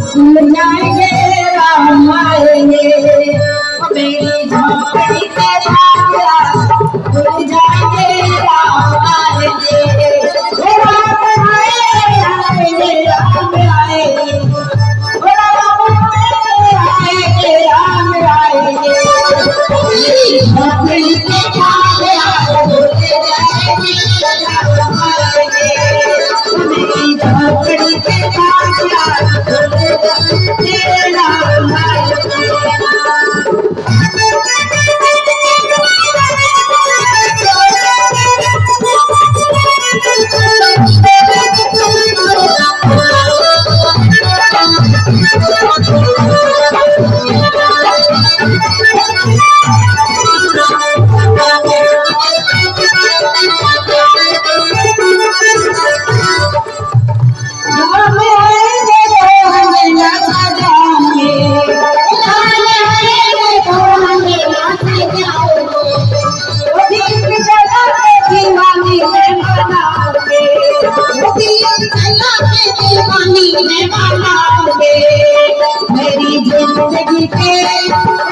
भूल जाएंगे राम आएंगे, मेरी झोपड़ी के भाग्या भूल जाएंगे राम आएंगे, राम आएंगे राम आएंगे, राम आएंगे, मेरी झोपड़ी के भाग्या भूल जाएंगे राम आएंगे, मेरी झोपड़ी के भाग्या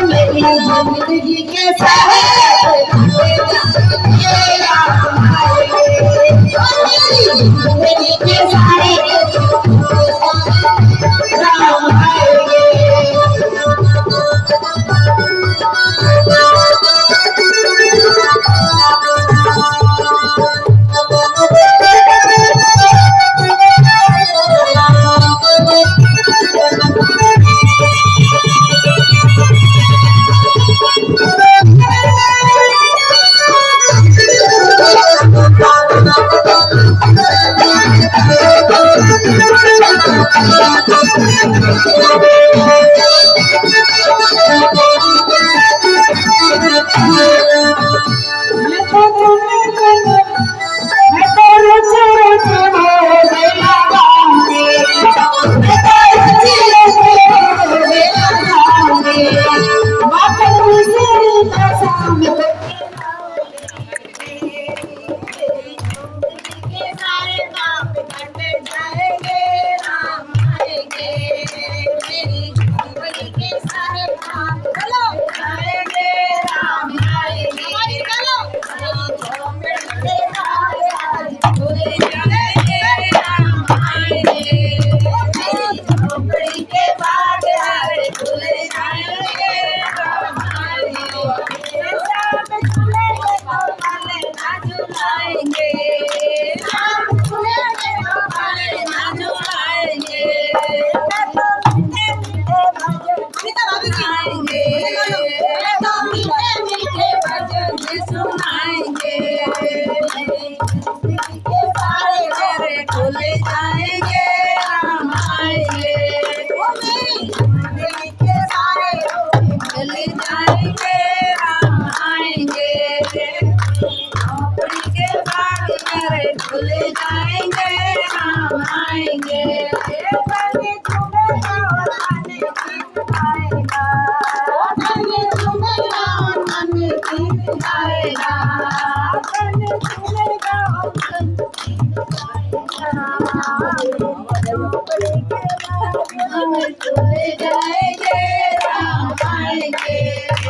मेरी जिंदगी के सारे जिंदगी के सारे राम आएंगे,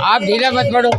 आप ढीला मत पड़ो।